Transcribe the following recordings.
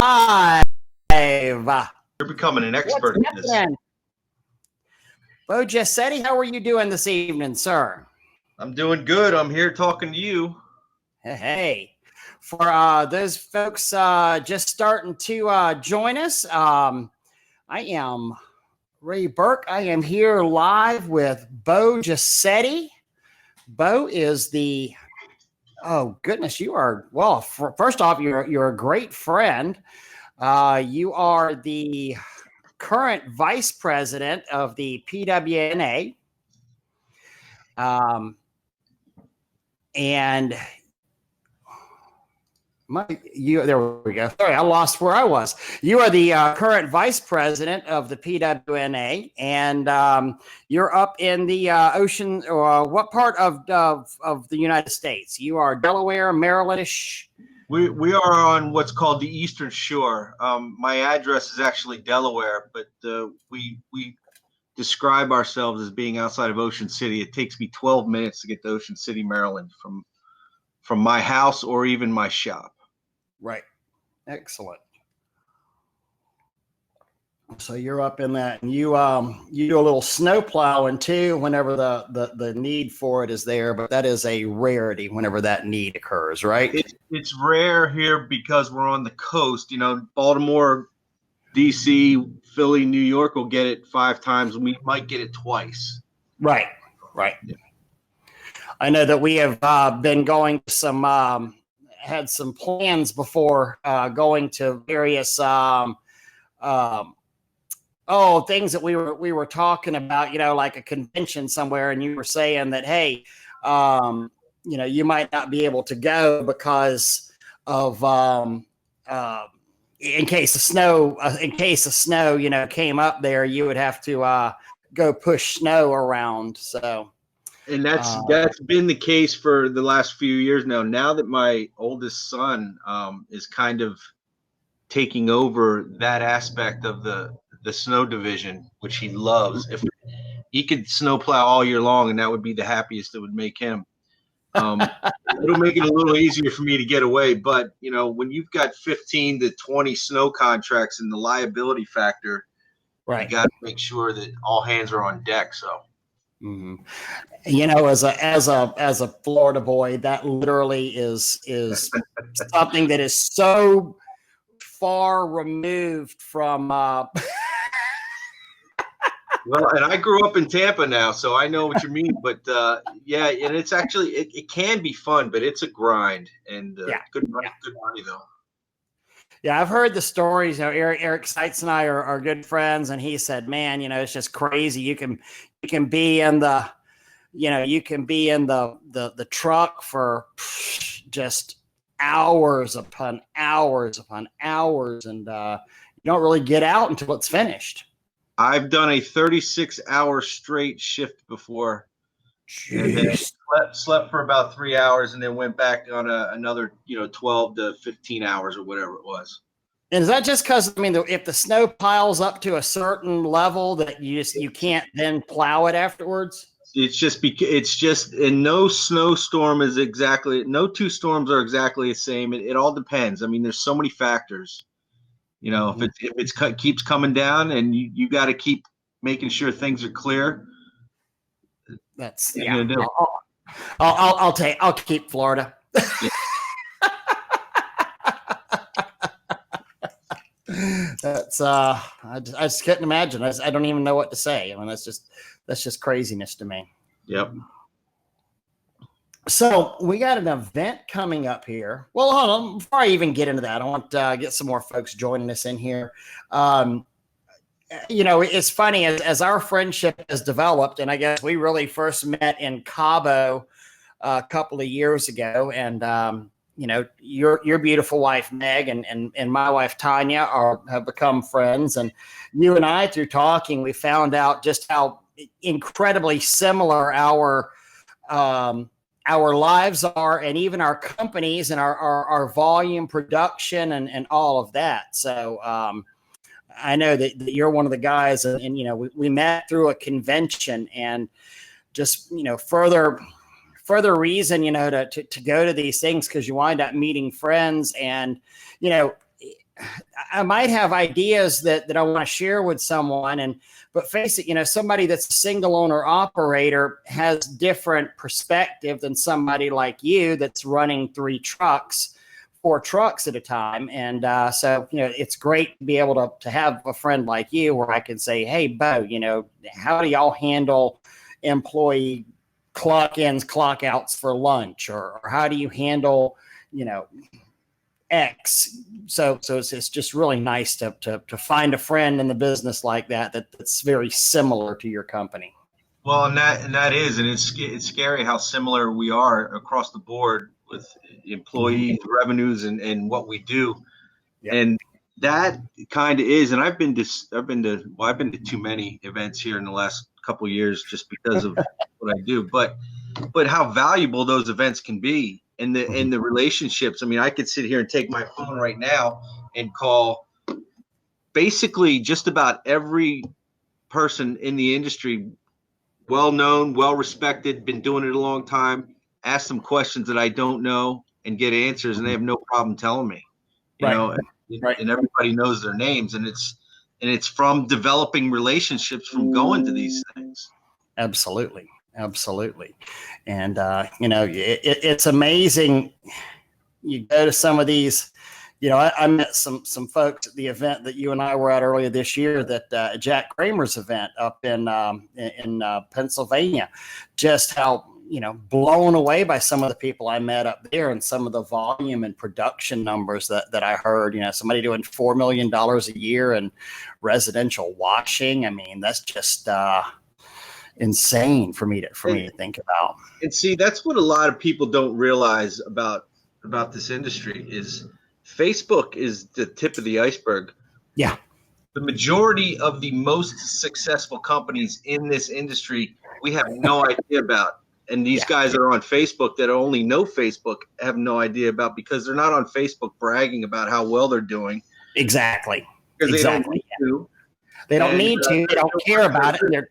Live. You're becoming an expert What's in this. happening? Bo Josetti, how are you doing this evening, sir? I'm doing good. I'm here talking to you. Hey. For those folks just starting to join us, I am Ray Burke. I am here live with Bo Josetti. Bo is the, oh goodness, you are, well, first off, you're a great friend. You are the current vice president of the PWNA. And there we go. Sorry, I lost where I was. You are the current vice president of the PWNA, and you're up in the ocean. What part of the United States? You are Delaware, Marylandish. We are on what's called the Eastern Shore. My address is actually Delaware, but we describe ourselves as being outside of Ocean City. It takes me 12 minutes to get to Ocean City, Maryland, from my house or even my shop. Right. Excellent. So you're up in that, and you do a little snow plowing too whenever the need for it is there, but that is a rarity whenever that need occurs, right? It's rare here because we're on the coast. You know, Baltimore, DC, Philly, New York will get it 5 times. We might get it twice. Right. Yeah. I know that we have been going to some had some plans before going to various things that we were talking about, you know, like a convention somewhere, and you were saying that, hey, you know, you might not be able to go because of in case of snow, you know, came up there, you would have to go push snow around. So. And that's been the case for the last few years now. Now that my oldest son is kind of taking over that aspect of the snow division, which he loves. If he could snowplow all year long, and that would be the happiest it would make him. It'll make it a little easier for me to get away. But, you know, when you've got 15 to 20 snow contracts and the liability factor, right, you got to make sure that all hands are on deck. So. Mm-hmm. You know, as a Florida boy, that literally is something that is so far removed from. Well, and I grew up in Tampa now, so I know what you mean. But yeah, and it's actually it can be fun, but it's a grind, and good money though. Yeah, I've heard the stories. You know, Eric Seitz and I are good friends, and he said, "Man, you know, it's just crazy. You can be in the, you know, you can be in the truck for just hours upon hours upon hours, and you don't really get out until it's finished." I've done a 36-hour straight shift before. Jeez. And then slept for about 3 hours, and then went back on another, 12 to 15 hours or whatever it was. And is that just because, I mean, if the snow piles up to a certain level that you can't then plow it afterwards? It's just, and no snowstorm is exactly, no two storms are exactly the same. It all depends. I mean, there's so many factors. You know, if it keeps coming down, and you got to keep making sure things are clear. That's I'll keep Florida. Yeah. That's I just couldn't imagine. I don't even know what to say. I mean, that's just craziness to me. Yep. So we got an event coming up here. Well, hold on. Before I even get into that, I want to get some more folks joining us in here. You know, it's funny as our friendship has developed, and I guess we really first met in Cabo a couple of years ago. And you know, your beautiful wife Meg and my wife Tanya have become friends. And you and I, through talking, we found out just how incredibly similar our lives are, and even our companies and our volume production and all of that. So I know that you're one of the guys, and you know, we met through a convention, and just, you know, further reason, you know, to go to these things, because you wind up meeting friends. And, you know, I might have ideas that I want to share with someone, but face it, somebody that's a single owner operator has different perspective than somebody like you that's running 4 trucks at a time. And so, it's great to be able to have a friend like you where I can say, hey, Bo, how do y'all handle employee clock ins, clock outs for lunch, or how do you handle, X. So it's just really nice to find a friend in the business like that's very similar to your company. Well, and it's scary how similar we are across the board with employees, revenues, and what we do. Yep. And that kind of is, and I've been to too many events here in the last couple of years just because of what I do, but how valuable those events can be. And the relationships. I mean, I could sit here and take my phone right now and call basically just about every person in the industry, well known, well respected, been doing it a long time, ask them questions that I don't know and get answers, and they have no problem telling me. You know, and everybody knows their names, and it's from developing relationships from going to these things. Absolutely. And, it's amazing. You go to some of these, I met some folks at the event that you and I were at earlier this year, that Jack Kramer's event up in Pennsylvania, just how, blown away by some of the people I met up there and some of the volume and production numbers that I heard, somebody doing $4 million a year in residential washing. I mean, that's just, insane for me to think about. And see, that's what a lot of people don't realize about this industry is Facebook is the tip of the iceberg. Yeah. The majority of the most successful companies in this industry, we have no idea about. And these guys that are on Facebook that only know Facebook have no idea about, because they're not on Facebook bragging about how well they're doing. Exactly. Because they don't need to. They don't need to. They don't care about it.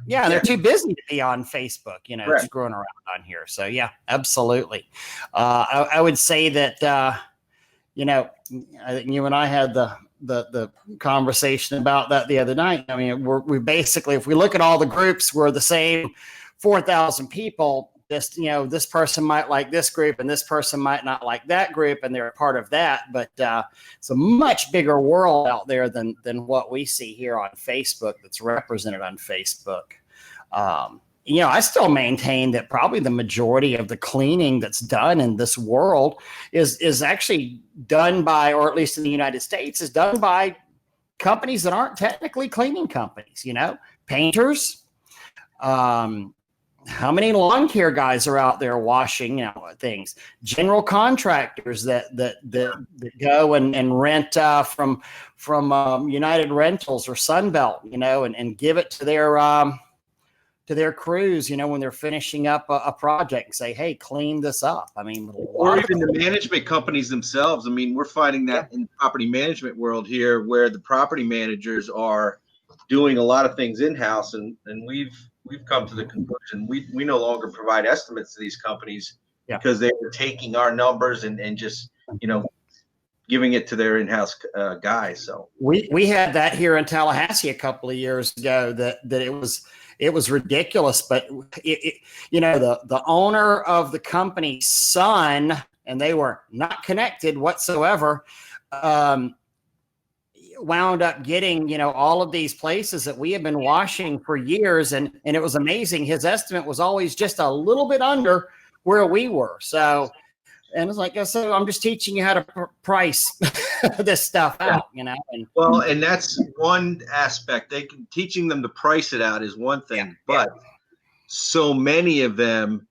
They're too busy to be on Facebook, screwing around on here. So yeah, absolutely. I would say that, I think you and I had the conversation about that the other night. I mean, we basically, if we look at all the groups, we're the same 4,000 people. Just, this person might like this group and this person might not like that group, and they're a part of that. But it's a much bigger world out there than what we see here on Facebook that's represented on Facebook. I still maintain that probably the majority of the cleaning that's done in this world is actually done by, or at least in the United States, is done by companies that aren't technically cleaning companies, painters, how many lawn care guys are out there washing things? General contractors that go and rent from United Rentals or Sunbelt, and give it to their crews, when they're finishing up a project, and say, hey, clean this up. I mean, or even the management companies themselves. I mean, we're finding that in the property management world here, where the property managers are doing a lot of things in-house, and we've come to the conclusion we no longer provide estimates to these companies because they were taking our numbers and just giving it to their in-house guys. So we had that here in Tallahassee a couple of years ago that it was ridiculous, but the owner of the company's son, and they were not connected whatsoever, wound up getting, all of these places that we have been washing for years. And it was amazing. His estimate was always just a little bit under where we were. So, and it's like, so I'm just teaching you how to price this stuff out, And that's one aspect. Teaching them to price it out is one thing, but so many of them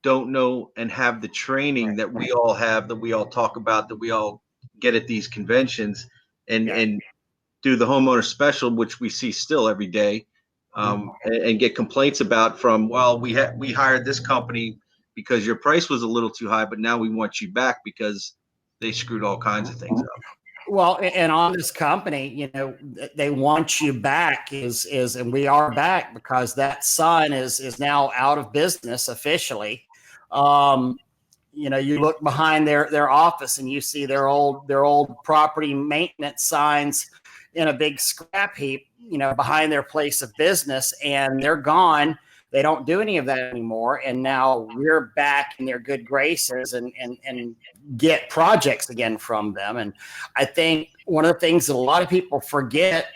don't know and have the training that we all have, that we all talk about, that we all get at these conventions. And do the homeowner special, which we see still every day, and get complaints about from, well, we hired this company because your price was a little too high, but now we want you back because they screwed all kinds of things up. Well, and on this company, they want you back and we are back because that son is now out of business officially. you look behind their office and you see their old property maintenance signs in a big scrap heap, behind their place of business, and they're gone. They don't do any of that anymore. And now we're back in their good graces and get projects again from them. And I think one of the things that a lot of people forget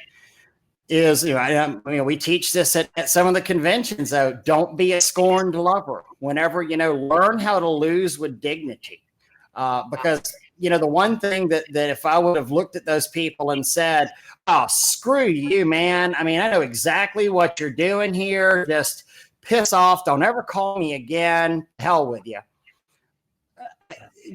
is, we teach this at some of the conventions, though, don't be a scorned lover. Whenever, learn how to lose with dignity. Because, the one thing that if I would have looked at those people and said, oh, screw you, man. I mean, I know exactly what you're doing here. Just piss off. Don't ever call me again. Hell with you.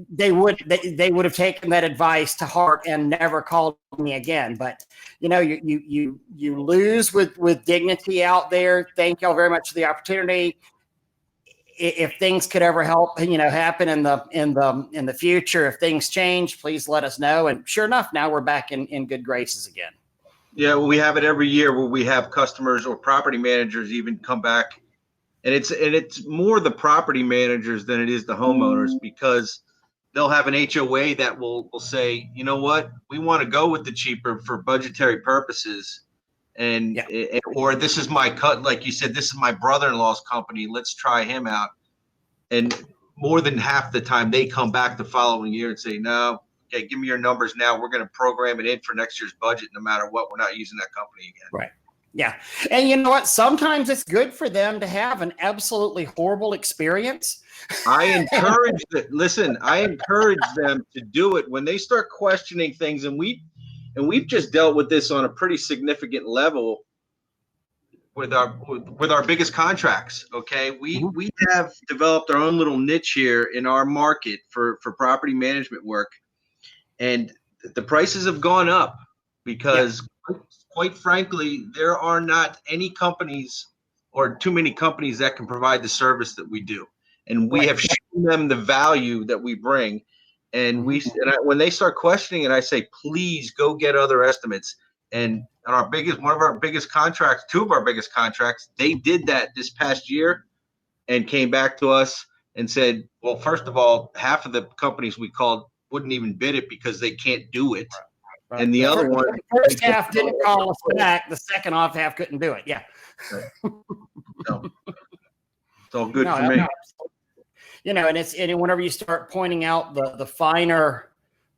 They would have taken that advice to heart and never called me again. But you lose with dignity out there. Thank y'all very much for the opportunity. If things could ever help, happen in the future, if things change, please let us know. And sure enough, now we're back in good graces again. Yeah, well, we have it every year where we have customers or property managers even come back, and it's more the property managers than it is the homeowners, because they'll have an HOA that will say, you know what, we want to go with the cheaper for budgetary purposes. And or this is my cut, like you said, this is my brother-in-law's company. Let's try him out. And more than half the time, they come back the following year and say, no, okay, give me your numbers now. We're going to program it in for next year's budget. No matter what, we're not using that company again. Right. Yeah. And you know what? Sometimes it's good for them to have an absolutely horrible experience. I encourage them to do it when they start questioning things. And we've just dealt with this on a pretty significant level with our biggest contracts. Okay. We have developed our own little niche here in our market for property management work. And the prices have gone up because quite frankly, there are not any companies or too many companies that can provide the service that we do. And we have shown them the value that we bring. And when they start questioning it, I say, please go get other estimates. And two of our biggest contracts, they did that this past year and came back to us and said, well, first of all, half of the companies we called wouldn't even bid it because they can't do it. Right. And the other one, the first half didn't call us back. The second half couldn't do it. Yeah. Right. No. It's all good for me. And whenever you start pointing out the finer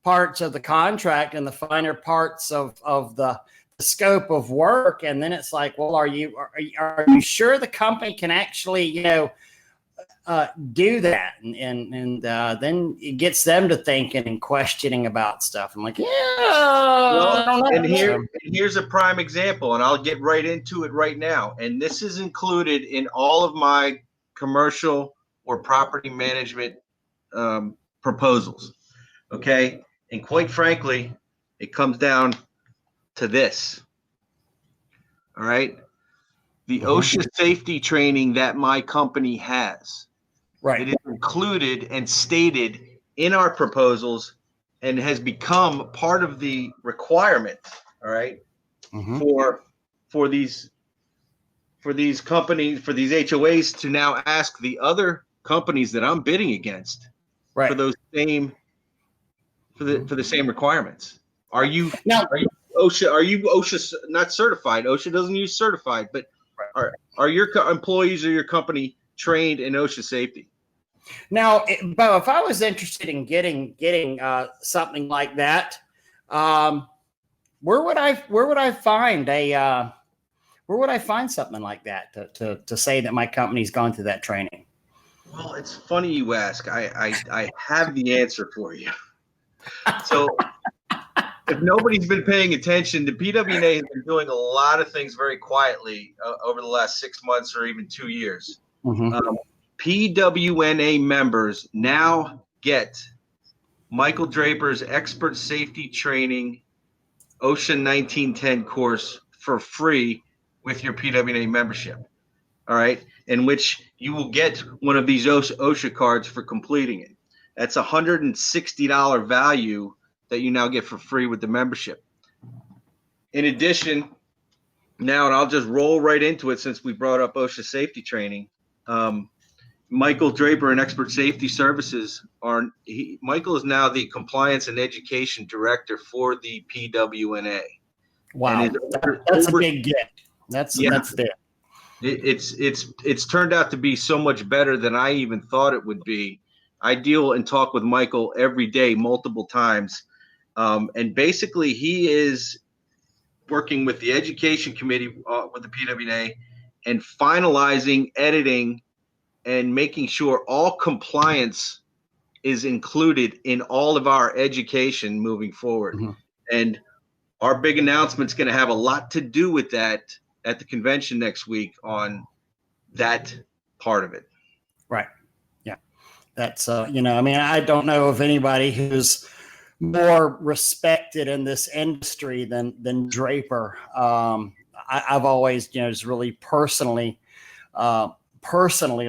parts of the contract and the finer parts of the scope of work, and then it's like, well, are you sure the company can actually do that? And then it gets them to thinking and questioning about stuff. I'm like, I don't know. And here's a prime example, and I'll get right into it right now. And this is included in all of my commercial or property management proposals. Okay. And quite frankly, it comes down to this. All right. The OSHA safety training that my company has. Right. It is included and stated in our proposals and has become part of the requirement. All right. For these companies, for these HOAs to now ask the other companies that I'm bidding against for those same for the same requirements. Are you OSHA not certified? OSHA doesn't use certified, but are your employees or your company trained in OSHA safety? Now, Bo, if I was interested in getting something like that, where would I find something like that to say that my company's gone through that training? Well, it's funny you ask. I have the answer for you. So if nobody's been paying attention, the PWNA has been doing a lot of things very quietly over the last 6 months or even 2 years. PWNA members now get Michael Draper's Expert Safety Training OSHA 1910 course for free with your PWNA membership. All right. In which you will get one of these OSHA cards for completing it. That's $160 value that you now get for free with the membership. In addition, now, and I'll just roll right into it since we brought up OSHA safety training. Michael Draper and Expert Safety Services Michael is now the Compliance and Education Director for the PWNA. Wow, that's a big get. That's there. It's turned out to be so much better than I even thought it would be. I deal and talk with Michael every day, multiple times, and basically he is working with the Education Committee with the PWNA and finalizing, editing, and making sure all compliance is included in all of our education moving forward. Mm-hmm. And our big announcement's going to have a lot to do with that at the convention next week on that part of it. Right. Yeah. That's, I don't know of anybody who's more respected in this industry than Draper. I've always, just really personally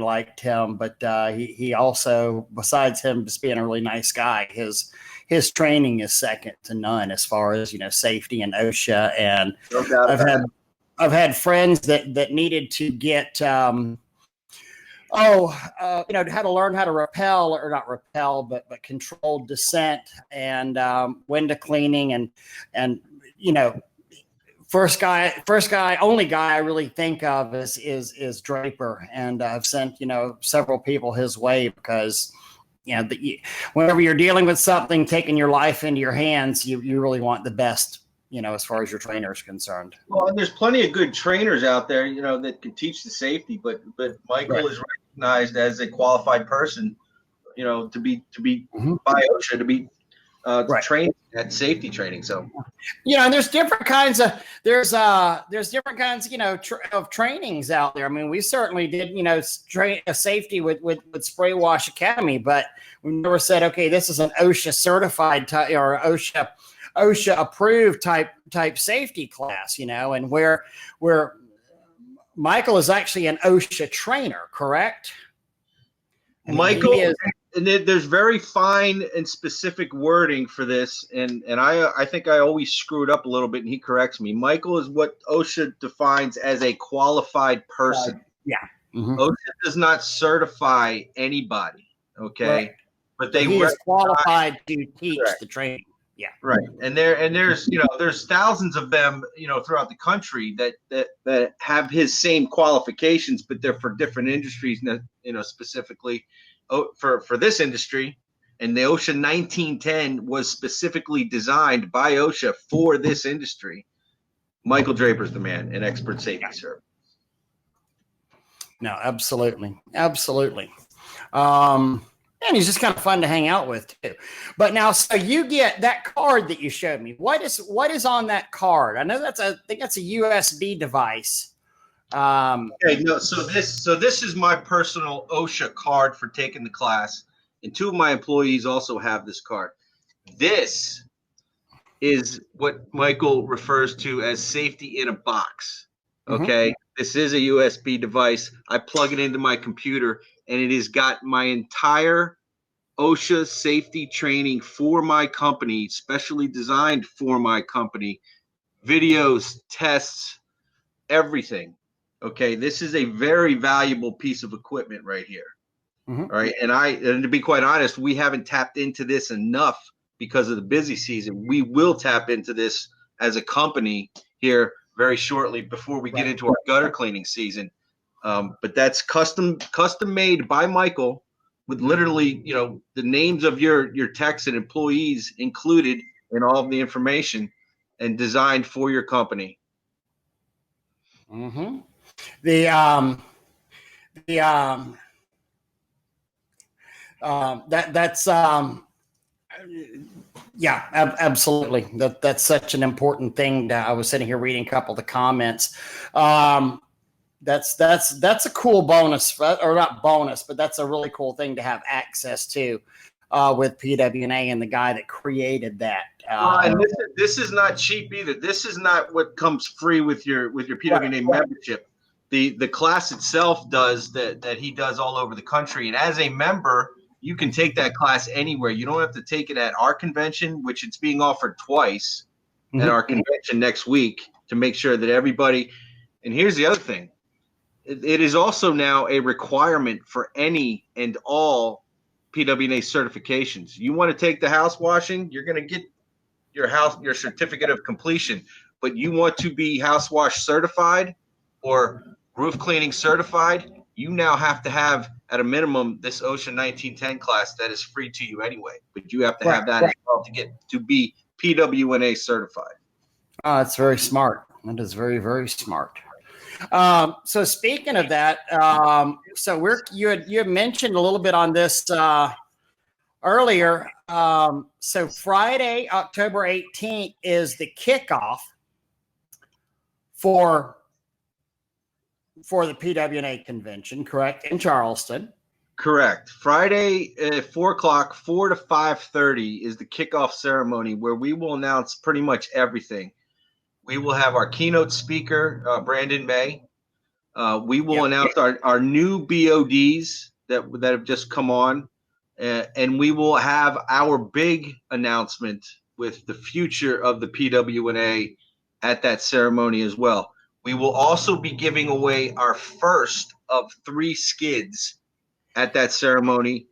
liked him, but he also, besides him just being a really nice guy, his training is second to none as far as safety and OSHA. And I've had friends that needed to get how to learn how to rappel, or not rappel, but controlled descent and window cleaning and only guy I really think of is Draper, and I've sent several people his way because whenever you're dealing with something, taking your life into your hands, you really want the best as far as your trainer is concerned. Well, and there's plenty of good trainers out there that can teach the safety, but Michael is recognized as a qualified person to be mm-hmm. by OSHA to be trained at safety training. So and there's different kinds of of trainings out there. I mean, we certainly did train safety with Spray Wash Academy, but we never said, okay, this is an OSHA certified or OSHA approved type safety class, and where Michael is actually an OSHA trainer, correct? Michael, and there's very fine and specific wording for this, and I think I always screw it up a little bit, and he corrects me. Michael is what OSHA defines as a qualified person. Yeah. Mm-hmm. OSHA does not certify anybody, okay? Right. But he is qualified to teach the training. Yeah. Right. And there's thousands of them, throughout the country that have his same qualifications, but they're for different industries, specifically for this industry. And the OSHA 1910 was specifically designed by OSHA for this industry. Michael Draper's the man in Expert Safety Service. No, absolutely. Absolutely. And he's just kind of fun to hang out with too. But now, so you get that card that you showed me. What is on that card? I know I think that's a USB device. Okay, no. So this is my personal OSHA card for taking the class, and two of my employees also have this card. This is what Michael refers to as safety in a box. Okay, mm-hmm. This is a USB device. I plug it into my computer, and it has got my entire OSHA safety training for my company, specially designed for my company, videos, tests, everything. Okay, this is a very valuable piece of equipment right here. Mm-hmm. All right, and to be quite honest, we haven't tapped into this enough because of the busy season. We will tap into this as a company here very shortly before we get into our gutter cleaning season. But that's custom made by Michael with literally, the names of your techs and employees included in all of the information and designed for your company. Mm-hmm. Absolutely. That's such an important thing. I was sitting here reading a couple of the comments. That's a cool bonus, or not bonus, but that's a really cool thing to have access to with PWNA and the guy that created that. And this is not cheap either. This is not what comes free with your PWNA membership. The class itself does that he does all over the country, and as a member, you can take that class anywhere. You don't have to take it at our convention, which it's being offered twice at our convention next week to make sure that everybody. And here's the other thing. it is also now a requirement for any and all PWNA certifications. You want to take the house washing, you're going to get your certificate of completion, but you want to be house wash certified or roof cleaning certified, you now have to have at a minimum this OSHA 1910 class that is free to you anyway, but you have to have that as well to be PWNA certified. Oh, that's very smart. That is very, very smart. So speaking of that, so you had mentioned a little bit on this earlier. So Friday, October 18th is the kickoff for the PWNA convention, correct? In Charleston. Correct. Friday at 4 o'clock, 4 to 5:30 is the kickoff ceremony where we will announce pretty much everything. We will have our keynote speaker, Brandon May. We will announce our new BODs that have just come on. And we will have our big announcement with the future of the PWNA at that ceremony as well. We will also be giving away our first of 3 skids at that ceremony.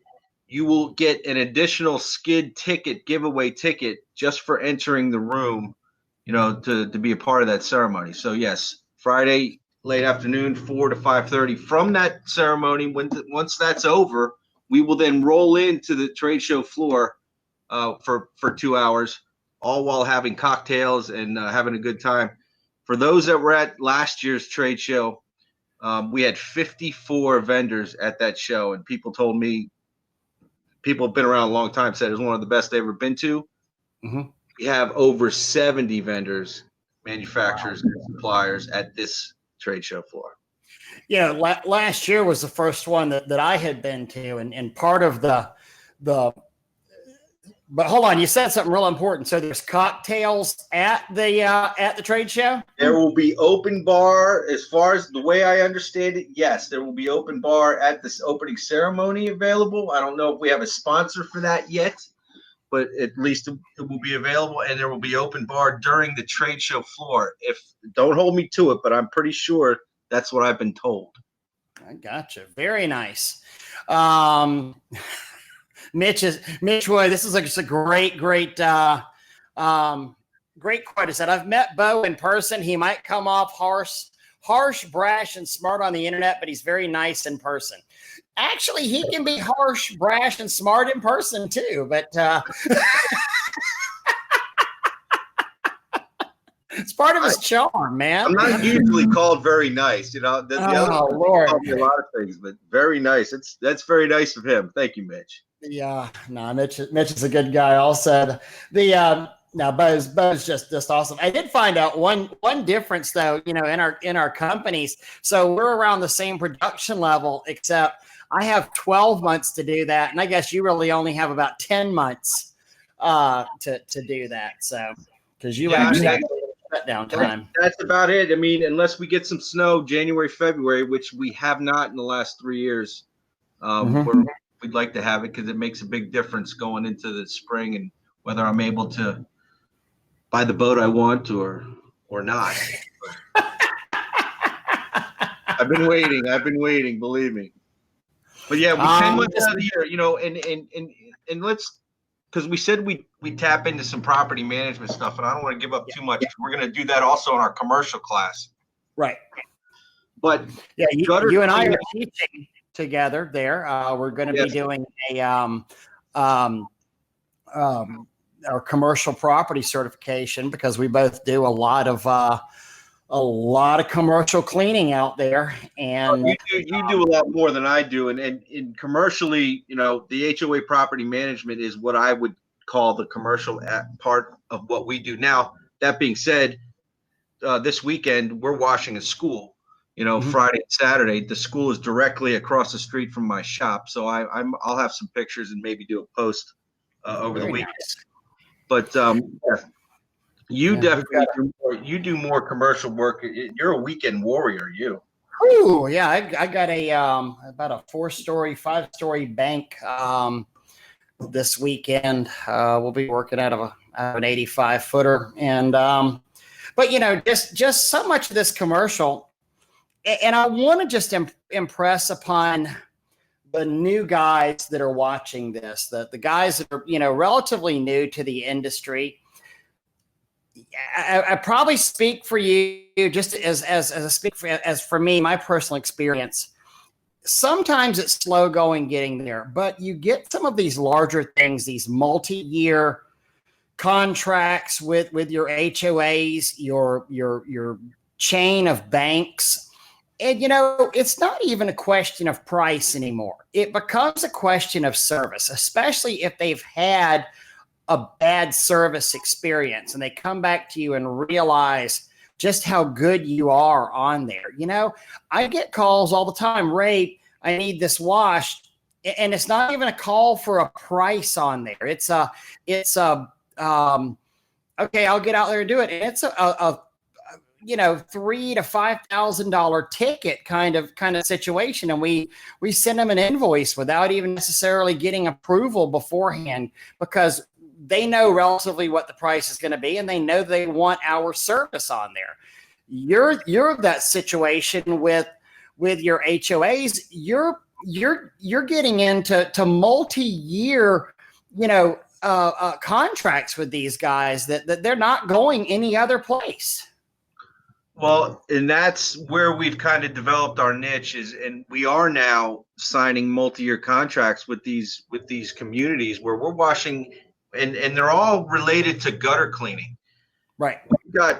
You will get an additional skid ticket, giveaway ticket, just for entering the room, to be a part of that ceremony. So yes, Friday late afternoon, 4 to 5:30. From that ceremony, once that's over, we will then roll into the trade show floor for 2 hours, all while having cocktails and having a good time. For those that were at last year's trade show, we had 54 vendors at that show, and people told me, people have been around a long time, said it was one of the best they've ever been to. Mm-hmm. We have over 70 vendors, manufacturers, and suppliers at this trade show floor. Yeah, last year was the first one that I had been to, and part of the. But hold on, you said something real important. So there's cocktails at the trade show. There will be open bar. As far as the way I understand it, yes, there will be open bar at this opening ceremony available. I don't know if we have a sponsor for that yet, but at least it will be available, and there will be open bar during the trade show floor. Don't hold me to it, but I'm pretty sure that's what I've been told. I gotcha. Very nice. Mitch Wood, this is just a great quote. He said, I've met Bo in person. He might come off harsh, brash, and smart on the internet, but he's very nice in person. Actually, he can be harsh, brash, and smart in person too, but it's part of his charm, man. I'm not usually called very nice, the other Lord, called me a lot of things, but very nice. That's very nice of him. Thank you, Mitch. Yeah, no, Mitch is a good guy. Also, now Bo's just awesome. I did find out one difference though, in our companies. So we're around the same production level, except I have 12 months to do that, and I guess you really only have about 10 months to do that. So because you actually have shutdown time. That's about it. I mean, unless we get some snow January, February, which we have not in the last 3 years. We'd like to have it because it makes a big difference going into the spring and whether I'm able to buy the boat I want or not. I've been waiting, believe me. But yeah, we 10 months out of the year, and let's, because we said we tap into some property management stuff, and I don't want to give up too much. Yeah. We're going to do that also in our commercial class. Right. But yeah, you and I are teaching together there. We're going to be doing our commercial property certification because we both do a lot of commercial cleaning out there. And you do a lot more than I do. And in commercially, the HOA property management is what I would call the commercial part of what we do. Now, that being said, this weekend we're washing a school. Friday and Saturday, the school is directly across the street from my shop. So I'll have some pictures and maybe do a post over the weekend. Nice. But you do more commercial work. You're a weekend warrior, you. Oh yeah, I got about a 4-story, 5-story bank this weekend. We'll be working out of an 85-footer, and but just so much of this commercial. and I want to just impress upon the new guys that are watching this, the guys that are, relatively new to the industry. I probably speak for you just as I speak as for me, my personal experience. Sometimes it's slow going getting there, but you get some of these larger things, these multi-year contracts with your HOAs, your chain of banks. And, it's not even a question of price anymore. It becomes a question of service, especially if they've had a bad service experience and they come back to you and realize just how good you are on there. I get calls all the time, Ray, I need this washed. And it's not even a call for a price on there. It's okay, I'll get out there and do it. And it's a $3,000 to $5,000 ticket kind of situation. And we send them an invoice without even necessarily getting approval beforehand, because they know relatively what the price is going to be, and they know they want our service on there. You're that situation with your HOAs. You're getting into multi-year, contracts with these guys that they're not going any other place. Well, and that's where we've kind of developed our niche and we are now signing multi-year contracts with these communities where we're washing, and they're all related to gutter cleaning. Right.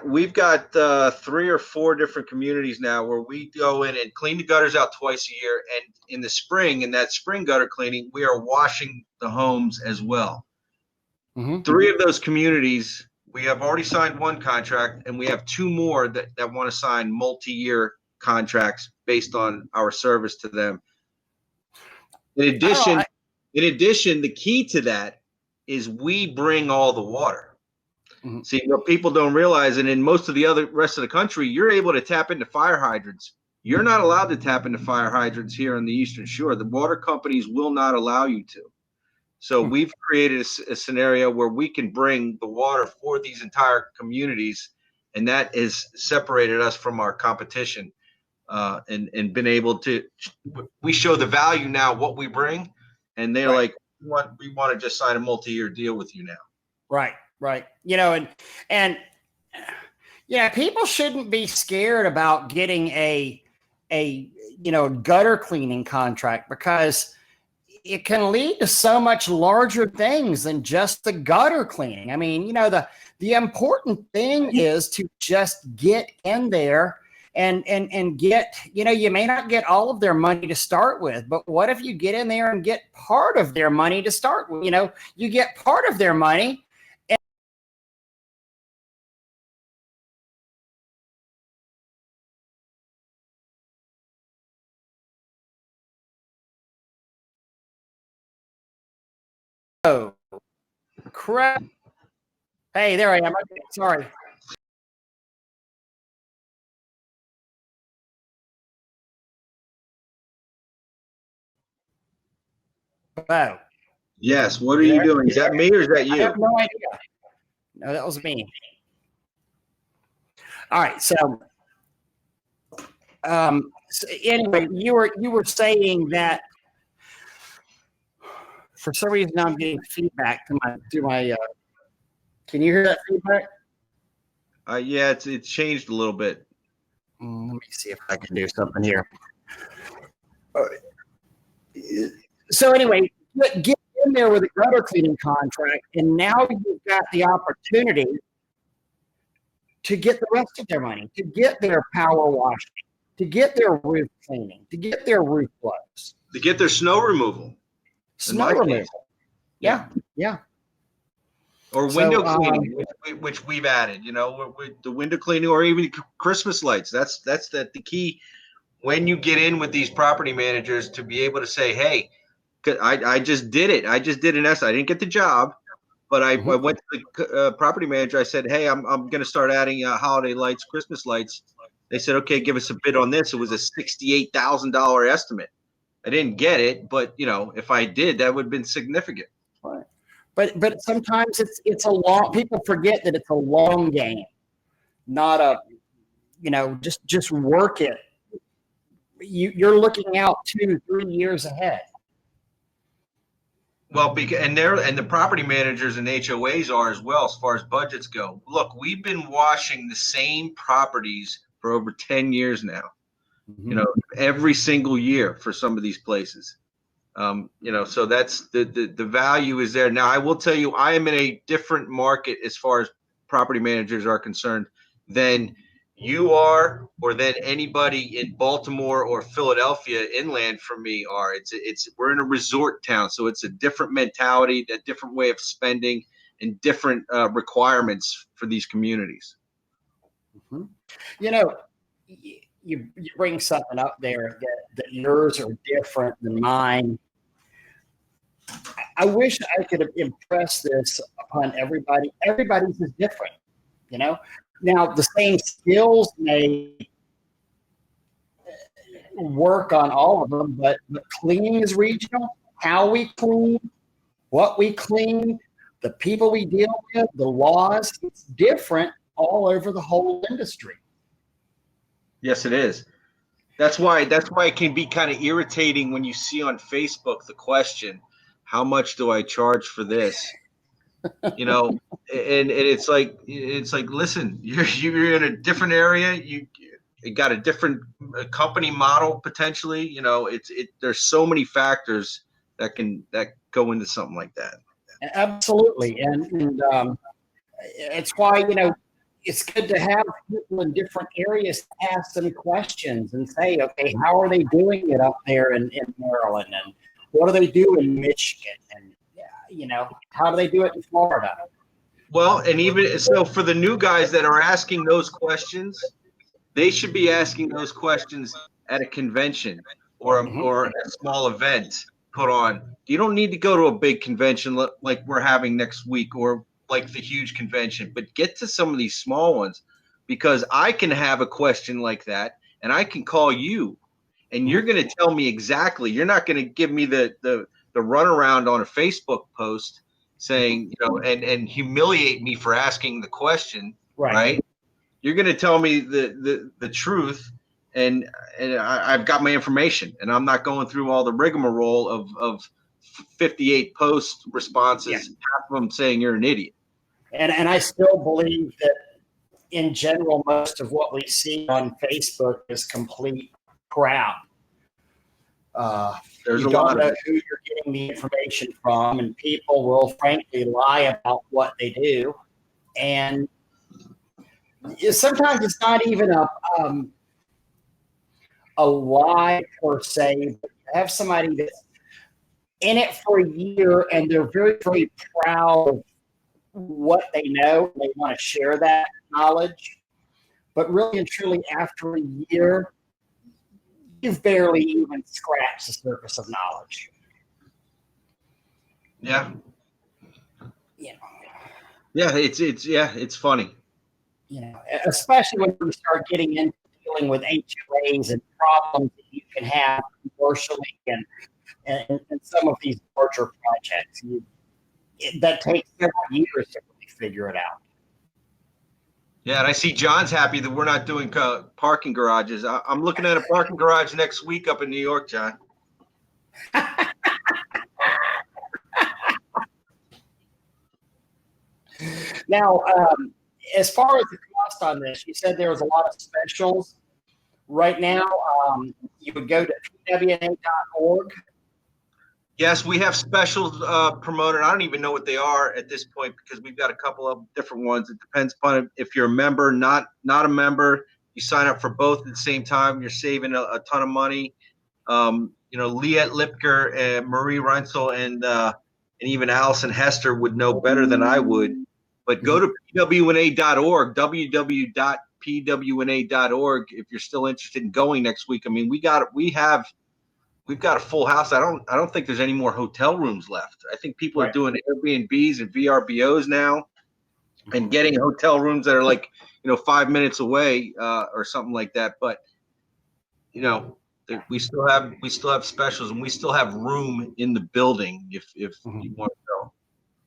We've got 3 or 4 different communities now where we go in and clean the gutters out twice a year. And in the spring, in that spring gutter cleaning, we are washing the homes as well. Mm-hmm. 3 of those communities, we have already signed 1 contract, and we have 2 more that want to sign multi-year contracts based on our service to them. In addition, the key to that is we bring all the water. Mm-hmm. See, what people don't realize, and in most of the rest of the country, you're able to tap into fire hydrants. You're not allowed to tap into fire hydrants here on the Eastern Shore. The water companies will not allow you to. So we've created a scenario where we can bring the water for these entire communities, and that has separated us from our competition, and been able to. We show the value now, what we bring, and they're like, we want to just sign a multi-year deal with you now. Right. And people shouldn't be scared about getting a gutter cleaning contract, because it can lead to so much larger things than just the gutter cleaning. I mean, the important thing is to just get in there and get, you may not get all of their money to start with, but what if you get in there and get part of their money to start with? You get part of their money. Oh, crap. Hey, there I am. Okay, sorry. Oh. Yes. What are you doing? Is that me or is that you? I have no idea. No, that was me. All right. So anyway, you were saying that for some reason I'm getting feedback to my can you hear that feedback? Yeah, it's changed a little bit. Let me see if I can do something here. So anyway, get in there with a gutter cleaning contract, and now you've got the opportunity to get the rest of their money, to get their power washing, to get their roof cleaning, to get their roof plugs, to get their snow removal. Snow removal. Yeah. Or window cleaning, which we've added, with the window cleaning, or even Christmas lights. That's the key when you get in with these property managers, to be able to say, hey, I just did it. I just did an estimate. I didn't get the job, but I went to the property manager. I said, hey, I'm going to start adding holiday lights, Christmas lights. They said, okay, give us a bid on this. It was a $68,000 estimate. I didn't get it, but if I did, that would have been significant. Right. But sometimes it's a long. People forget that it's a long game, not a, just work it. you're looking out 2-3 years ahead. Well, and the property managers and HOAs are as well, as far as budgets go. Look, we've been washing the same properties for over 10 years now. Mm-hmm. Every single year for some of these places. So that's the value is there. Now, I will tell you, I am in a different market as far as property managers are concerned than you are, or than anybody in Baltimore or Philadelphia inland from me are. We're in a resort town, so it's a different mentality, a different way of spending, and different requirements for these communities. Mm-hmm. You bring something up there that yours are different than mine. I wish I could have impressed this upon everybody. Everybody's is different, Now, the same skills may work on all of them, but cleaning is regional. How we clean, what we clean, the people we deal with, the laws, it's different all over the whole industry. Yes, it is. That's why it can be kind of irritating when you see on Facebook the question, how much do I charge for this? And it's like, listen, you're in a different area. You got a different company model potentially. There's so many factors that go into something like that. Absolutely, and it's why it's good to have people in different areas ask them questions and say, okay, how are they doing it up there in Maryland, and what do they do in Michigan, and how do they do it in Florida? Well, and even so, for the new guys that are asking those questions, they should be asking those questions at a convention or a small event put on. You don't need to go to a big convention like we're having next week, or like the huge convention, but get to some of these small ones, because I can have a question like that and I can call you and you're going to tell me exactly. You're not going to give me the runaround on a Facebook post saying, and humiliate me for asking the question, right? You're going to tell me the truth, and I've got my information, and I'm not going through all the rigmarole of 58 post responses, half of them saying you're an idiot. And I still believe that in general, most of what we see on Facebook is complete crap. There's you a don't lot know of who you're getting the information from, and people will frankly lie about what they do. And sometimes it's not even a lie per se, but you have somebody that's in it for a year and they're very, very proud of what they know. They want to share that knowledge. But really and truly, after a year, you've barely even scratched the surface of knowledge. Yeah. Yeah, it's funny. Especially when you start getting into dealing with HOAs and problems that you can have commercially and some of these larger projects. That takes several years to really figure it out. Yeah, and I see John's happy that we're not doing parking garages. I'm looking at a parking garage next week up in New York, John. Now, as far as the cost on this, you said there was a lot of specials. Right now, you would go to PWNA.org. Yes, we have specials promoted. I don't even know what they are at this point because we've got a couple of different ones. It depends upon if you're a member, not a member. You sign up for both at the same time. You're saving a ton of money. Liette Lipker and Marie Reinzel and even Allison Hester would know better than I would. But go to PWNA.org, www.pwna.org if you're still interested in going next week. I mean, we've got a full house. I don't think there's any more hotel rooms left. I think people are doing Airbnbs and VRBOs now and getting hotel rooms that are like, 5 minutes away or something like that. But, we still have specials and we still have room in the building if you want to go.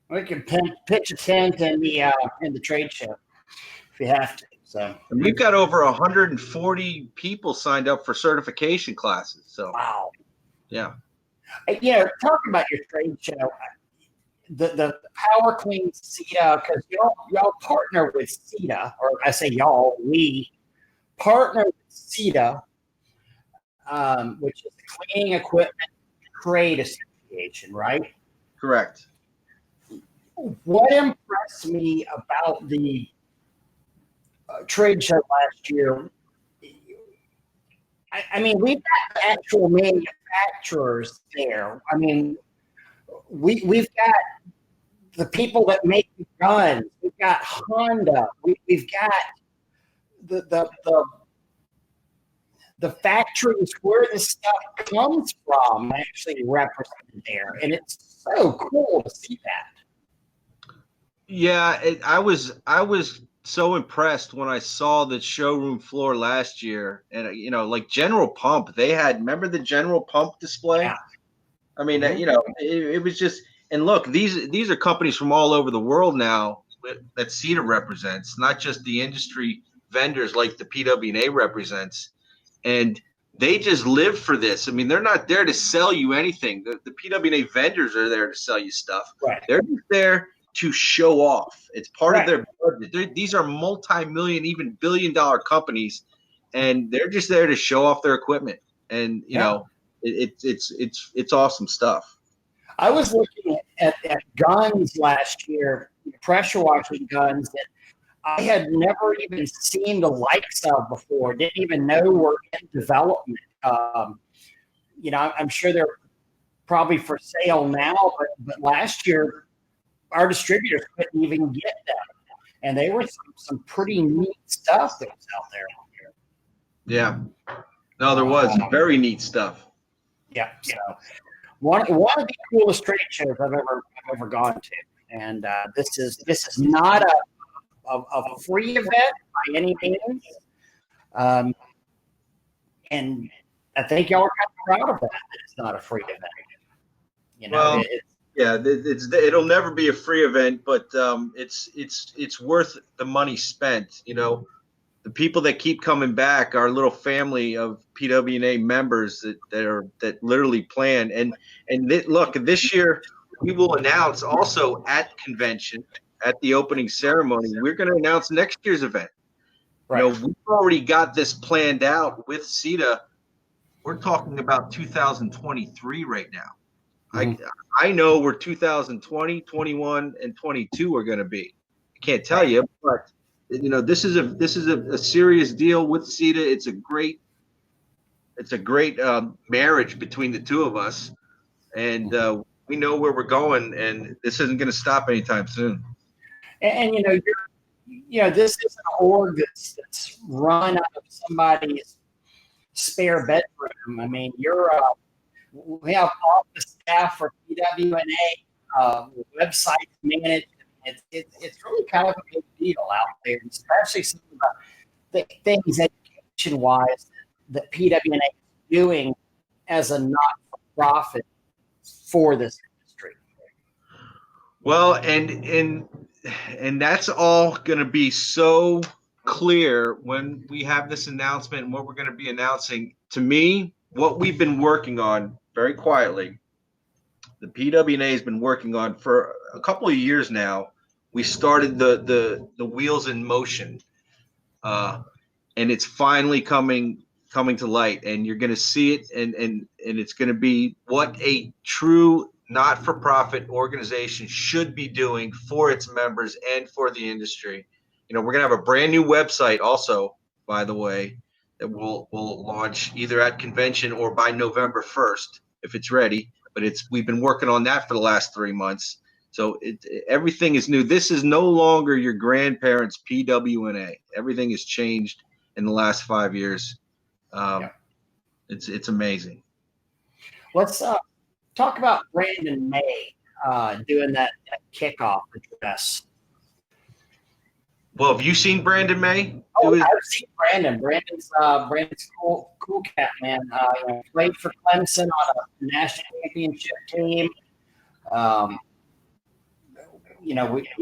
We can pitch a tent in the trade show if you have to. So and we've got over 140 people signed up for certification classes. So wow. Yeah. Talking about your trade show, the Power Clean CETA, because y'all partner with CETA, or I say y'all, we partner with CETA, which is the Cleaning Equipment Trade Association, right? Correct. What impressed me about the trade show last year, I mean, we've got actual manufacturers there. I mean, we've got the people that make the guns. We've got Honda. We've got the factories where this stuff comes from actually represented there, and it's so cool to see that. Yeah, I was so impressed when I saw the showroom floor last year, and like General Pump, they had, remember the General Pump display? Yeah. I mean, it was just, and look, these are companies from all over the world now that CETA represents, not just the industry vendors like the PWNA represents, and they just live for this. I mean, they're not there to sell you anything. The PWNA vendors are there to sell you stuff. Right. They're just there to show off. It's part of their budget. These are multi-million, even billion-dollar companies, and they're just there to show off their equipment. And it's awesome stuff. I was looking at guns last year, pressure washing guns that I had never even seen the likes of before. Didn't even know were in development. I'm sure they're probably for sale now, but last year our distributors couldn't even get them, and they were some pretty neat stuff that was out there. Yeah, no, there was very neat stuff. Yeah, so one of the coolest trade shows I've ever gone to, and this is not a free event by any means, and I think y'all are kind of proud of that it's not a free event. Well, it'll never be a free event, but it's worth the money spent. The people that keep coming back, our little family of PWNA members that literally plan. And look, this year we will announce also at convention, at the opening ceremony, we're going to announce next year's event. Right. We've already got this planned out with CETA. We're talking about 2023 right now. Mm-hmm. I know where 2020, 21, and 22 are going to be. I can't tell you, but this is a serious deal with CETA. It's a great marriage between the two of us, and we know where we're going, and this isn't going to stop anytime soon. And this is an org that's run out of somebody's spare bedroom. I mean, we have office staff for PWNA, websites managed. It's really kind of a big deal out there, especially some of the things education-wise that PWNA is doing as a not-for-profit for this industry. Well, and that's all going to be so clear when we have this announcement and what we're going to be announcing. To me, what we've been working on very quietly, the PWNA has been working on for a couple of years now. We started the wheels in motion, and it's finally coming to light, and you're going to see it, and it's going to be what a true not-for-profit organization should be doing for its members and for the industry. We're going to have a brand new website also, by the way, that we'll launch either at convention or by November 1st if it's ready. But we've been working on that for the last 3 months. So everything is new. This is no longer your grandparents' PWNA. Everything has changed in the last 5 years. It's amazing. Let's talk about Brandon May doing that kickoff address. Well, have you seen Brandon May? Oh, I've seen Brandon. Brandon's cool cat, man. Played for Clemson on a national championship team. We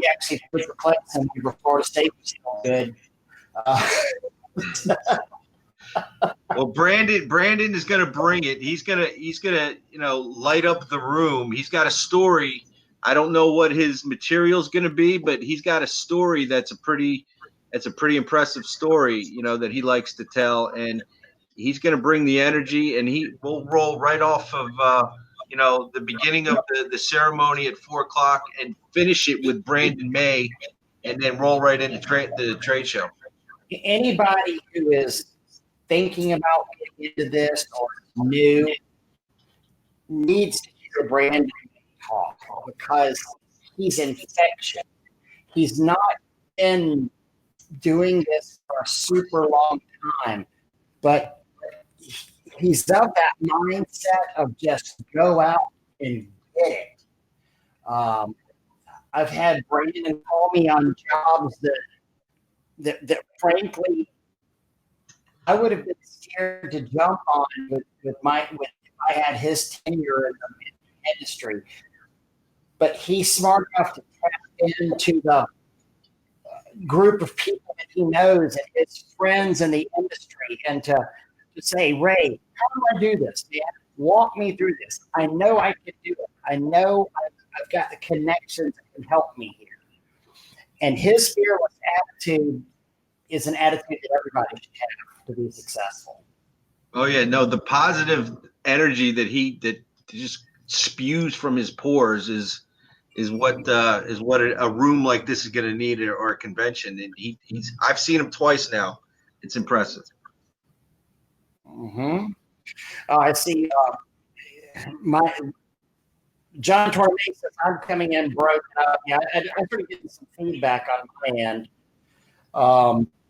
actually played for Clemson before Florida State was still good. Well, Brandon is going to bring it. He's going to light up the room. He's got a story. I don't know what his material is going to be, but he's got a story that's a pretty impressive story, that he likes to tell, and he's going to bring the energy, and we'll roll right off of the beginning of the ceremony at 4:00 and finish it with Brandon May, and then roll right into the trade show. Anybody who is thinking about getting into this or new needs to hear Brandon talk, because he's infectious. He's not been doing this for a super long time, but he's of that mindset of just go out and get it. I've had Brandon call me on jobs that frankly I would have been scared to jump on if I had his tenure in the industry. But he's smart enough to tap into the group of people that he knows and his friends in the industry, and to say, Ray, how do I do this, man? Walk me through this. I know I can do it. I know I've got the connections that can help me here. And his fearless attitude is an attitude that everybody should have to be successful. Oh yeah, no, the positive energy that just spews from his pores is what a room like this is going to need, or a convention. And I've seen him twice now. It's impressive. Mm-hmm. I see. My John Tormey says I'm coming in broken up. Yeah, I'm pretty getting some feedback on my end.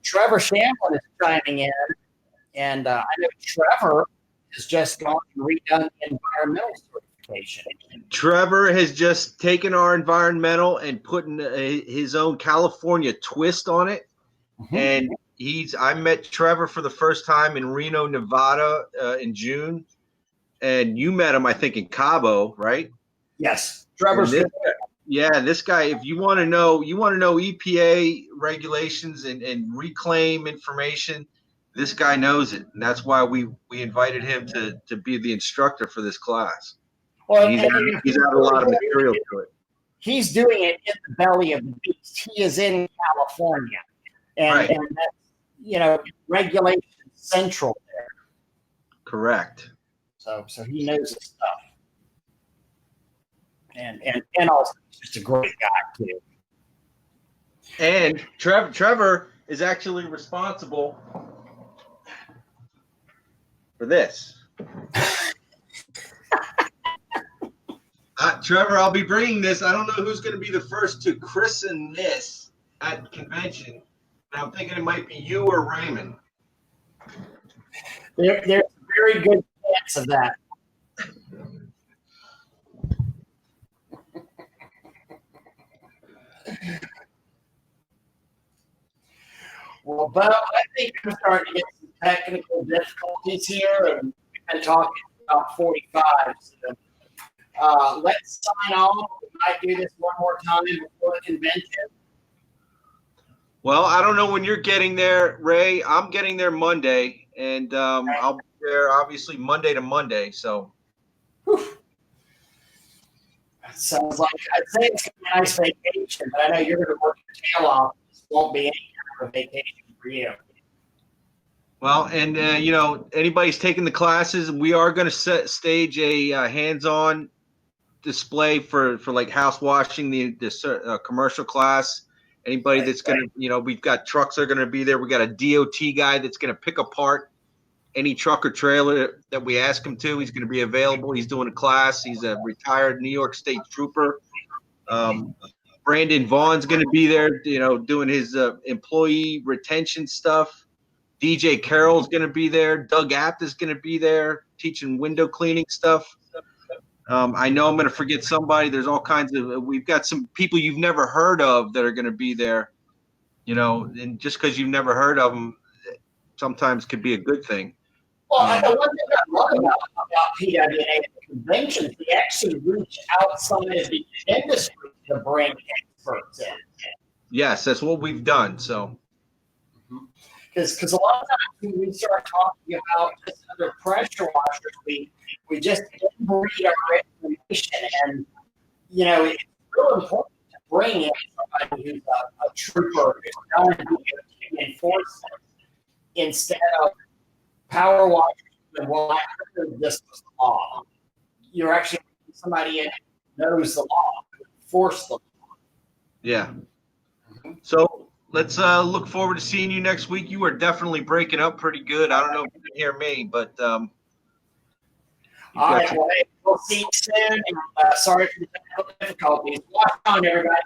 Trevor Shamblin is chiming in, and I know Trevor has just gone and redone the environmental certification. Trevor has just taken our environmental and put his own California twist on it. Mm-hmm. And I met Trevor for the first time in Reno, Nevada in June. And you met him, I think, in Cabo, right? Yes. Trevor's this guy, if you want to know EPA regulations and reclaim information, this guy knows it. And that's why we invited him to be the instructor for this class. Well, he's added a lot of material to it. He's doing it in the belly of the beast. He is in California. And that's, regulation central there. Correct. So he knows his stuff. And also he's just a great guy too. And Trevor is actually responsible for this. Trevor, I'll be bringing this. I don't know who's going to be the first to christen this at the convention, but I'm thinking it might be you or Raymond. There's a very good chance of that. Well, Bo, I think I'm starting to get some technical difficulties here, and we've been talking about 45. So, let's sign off. We might do this one more time before the convention. Well, I don't know when you're getting there, Ray. I'm getting there Monday, and I'll be there obviously Monday to Monday. So, that sounds like I'd say it's a nice vacation, but I know you're going to work your tail off. This won't be any kind of a vacation for you. Well, and anybody's taking the classes, we are going to stage a hands-on display for like house washing, the commercial class. Anybody that's going to, we've got trucks that are going to be there. We got a DOT guy that's going to pick apart any truck or trailer that we ask him to. He's going to be available. He's doing a class. He's a retired New York State trooper. Brandon Vaughn's going to be there, doing his employee retention stuff. DJ Carroll's going to be there. Doug Apt is going to be there teaching window cleaning stuff. I know I'm going to forget somebody. There's all kinds of – we've got some people you've never heard of that are going to be there, and just because you've never heard of them sometimes could be a good thing. Well, one thing I love about PWNA convention is we actually reach outside of the industry to bring experts in. Yes, that's what we've done. So, because a lot of times when we start talking about just other pressure washers, we just inbreed our information, and it's real important to bring in somebody who's a trooper who's done DOT enforcement instead of power washers. Well, I heard this was the law. You're actually somebody in who knows the law, who enforce the law. Yeah. So let's look forward to seeing you next week. You are definitely breaking up pretty good. I don't know if you can hear me, but all right, well, we'll see you soon. And, sorry for the technical difficulties. Watch on, everybody.